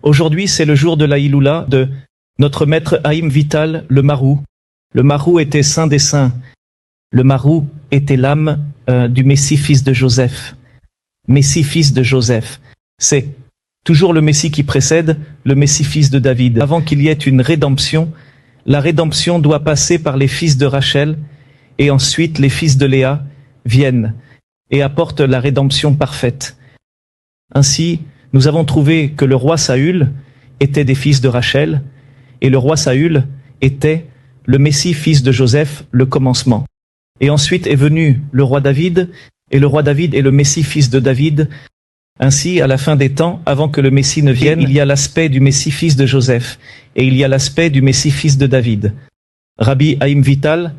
Aujourd'hui, c'est le jour de la Iloula de notre maître Haïm Vital, le Marou. Le Marou était saint des saints. Le Marou était l'âme du Messie fils de Joseph. Messie fils de Joseph. C'est toujours le Messie qui précède le Messie fils de David. Avant qu'il y ait une rédemption, la rédemption doit passer par les fils de Rachel, et ensuite les fils de Léa viennent et apportent la rédemption parfaite. Ainsi, nous avons trouvé que le roi Saül était des fils de Rachel, et le roi Saül était le Messie fils de Joseph, le commencement. Et ensuite est venu le roi David, et le roi David est le Messie fils de David. Ainsi, à la fin des temps, avant que le Messie ne vienne, il y a l'aspect du Messie fils de Joseph, et il y a l'aspect du Messie fils de David. Rabbi Haïm Vital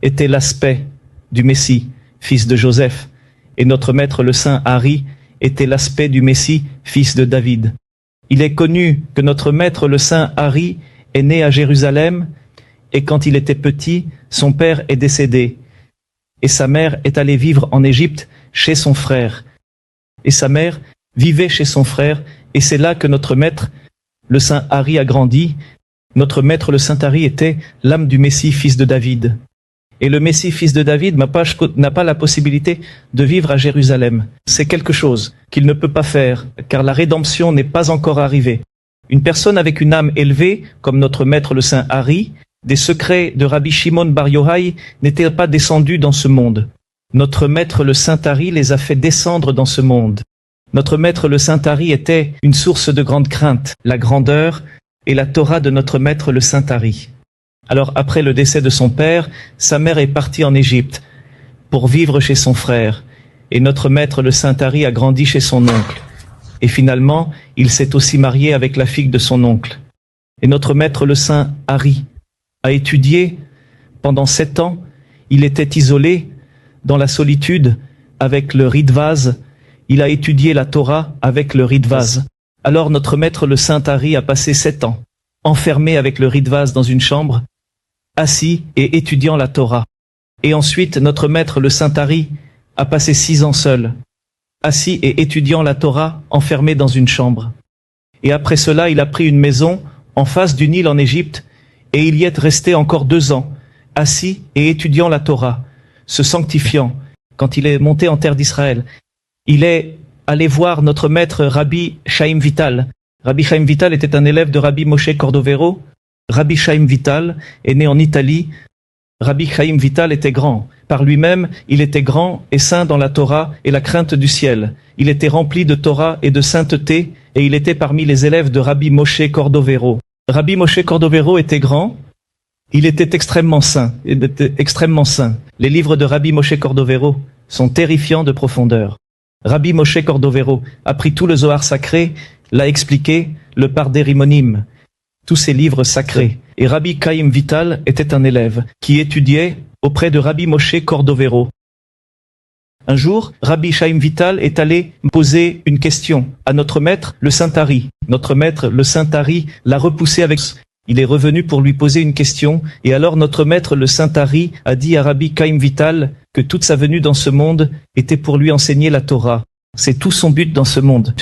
était l'aspect du Messie fils de Joseph, et notre maître le saint Hari était l'aspect du Messie, fils de David. Il est connu que notre maître le saint Hari est né à Jérusalem, et quand il était petit, son père est décédé, et sa mère est allée vivre en Égypte chez son frère. Et sa mère vivait chez son frère, et c'est là que notre maître, le saint Hari, a grandi. Notre maître le saint Hari était l'âme du Messie, fils de David. Et le Messie, fils de David, n'a pas la possibilité de vivre à Jérusalem. C'est quelque chose qu'il ne peut pas faire, car la rédemption n'est pas encore arrivée. Une personne avec une âme élevée, comme notre maître le saint Hari, des secrets de Rabbi Shimon Bar Yochai n'étaient pas descendus dans ce monde. Notre maître le saint Hari les a fait descendre dans ce monde. Notre maître le saint Hari était une source de grande crainte, la grandeur et la Torah de notre maître le saint Hari. Alors après le décès de son père, sa mère est partie en Égypte pour vivre chez son frère, et notre maître le saint Hari a grandi chez son oncle. Et finalement, il s'est aussi marié avec la fille de son oncle. Et notre maître le saint Hari a étudié pendant 7 ans. Il était isolé dans la solitude avec le Ridvaz. Il a étudié la Torah avec le Ridvaz. Alors notre maître le saint Hari a passé 7 ans, enfermé avec le Ridvaz dans une chambre, assis et étudiant la Torah. Et ensuite, notre maître le saint Hari a passé 6 ans seul, assis et étudiant la Torah, enfermé dans une chambre. Et après cela, il a pris une maison en face du Nil en Égypte, et il y est resté encore 2 ans, assis et étudiant la Torah, se sanctifiant. Quand il est monté en terre d'Israël, il est allé voir notre maître Rabbi Chaim Vital. Rabbi Chaim Vital était un élève de Rabbi Moshe Cordovero. Rabbi Chaim Vital est né en Italie. Rabbi Chaim Vital était grand. Par lui-même, il était grand et saint dans la Torah et la crainte du ciel. Il était rempli de Torah et de sainteté, et il était parmi les élèves de Rabbi Moshe Cordovero. Rabbi Moshe Cordovero était grand. Il était extrêmement saint. Les livres de Rabbi Moshe Cordovero sont terrifiants de profondeur. Rabbi Moshe Cordovero a pris tout le Zohar sacré, l'a expliqué, le Pardérimonim, tous ces livres sacrés. Et Rabbi Chaim Vital était un élève qui étudiait auprès de Rabbi Moshe Cordovero. Un jour, Rabbi Chaim Vital est allé poser une question à notre maître, le saint Hari. Notre maître, le saint Hari, l'a repoussé avec... Il est revenu pour lui poser une question, et alors notre maître, le saint Hari, a dit à Rabbi Chaim Vital que toute sa venue dans ce monde était pour lui enseigner la Torah. C'est tout son but dans ce monde.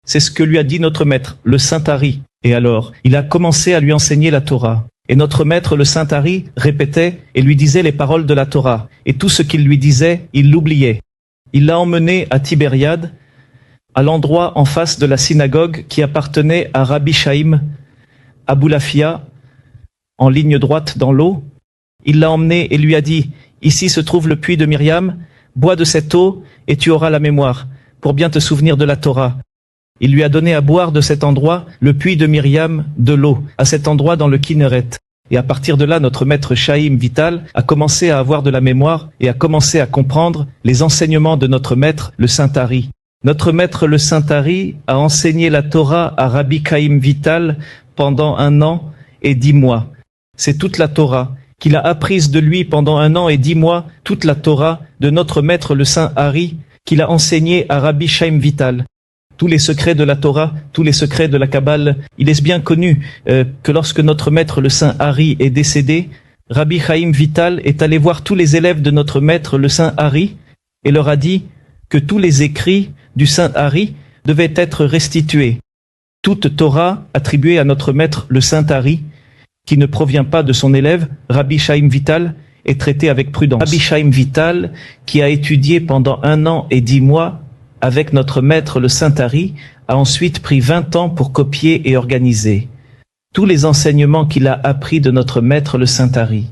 C'est ce que lui a dit notre maître, le saint Hari. Et alors, il a commencé à lui enseigner la Torah. Et notre maître, le saint Hari, répétait et lui disait les paroles de la Torah. Et tout ce qu'il lui disait, il l'oubliait. Il l'a emmené à Tibériade, à l'endroit en face de la synagogue qui appartenait à Rabbi Chaim, Aboulafia, en ligne droite dans l'eau. Il l'a emmené et lui a dit, « Ici se trouve le puits de Myriam, bois de cette eau et tu auras la mémoire, pour bien te souvenir de la Torah. » Il lui a donné à boire de cet endroit, le puits de Myriam, de l'eau, à cet endroit dans le Kinneret. Et à partir de là, notre maître Chaim Vital a commencé à avoir de la mémoire et a commencé à comprendre les enseignements de notre maître, le saint Hari. Notre maître, le saint Hari, a enseigné la Torah à Rabbi Chaim Vital pendant 1 an et 10 mois. C'est toute la Torah qu'il a apprise de lui pendant 1 an et 10 mois, toute la Torah de notre maître, le saint Hari, qu'il a enseigné à Rabbi Chaim Vital. Tous les secrets de la Torah, tous les secrets de la Kabbale. Il est bien connu que lorsque notre maître le saint Hari est décédé, Rabbi Chaim Vital est allé voir tous les élèves de notre maître le saint Hari et leur a dit que tous les écrits du saint Hari devaient être restitués. toute Torah attribuée à notre maître le Saint Ari, qui ne provient pas de son élève, Rabbi Chaim Vital, est traitée avec prudence. Rabbi Chaim Vital, qui a étudié pendant 1 an et 10 mois avec notre maître le Saint Ari, a ensuite pris 20 ans pour copier et organiser tous les enseignements qu'il a appris de notre maître le Saint Ari.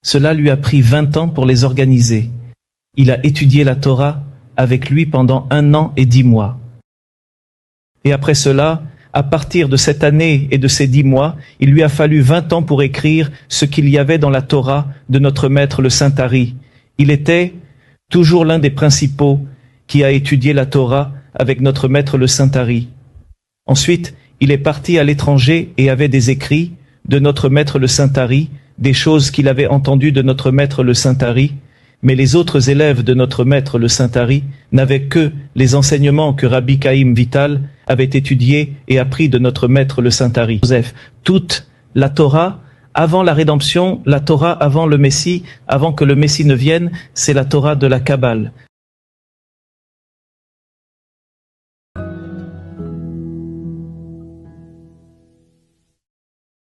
Cela lui a pris 20 ans pour les organiser. Il a étudié la Torah avec lui pendant 1 an et 10 mois. Et après cela, à partir de cette année et de ces 10 mois, il lui a fallu 20 ans pour écrire ce qu'il y avait dans la Torah de notre maître le Saint Ari. Il était toujours l'un des principaux qui a étudié la Torah avec notre maître le Saint Ari. Ensuite, il est parti à l'étranger et avait des écrits de notre maître le Saint Ari, des choses qu'il avait entendues de notre maître le Saint Ari, mais les autres élèves de notre maître le Saint Ari n'avaient que les enseignements que Rabbi Chaim Vital avait étudiés et appris de notre maître le Saint Ari. Joseph, toute la Torah, avant la rédemption, la Torah avant le Messie, avant que le Messie ne vienne, c'est la Torah de la Kabbale.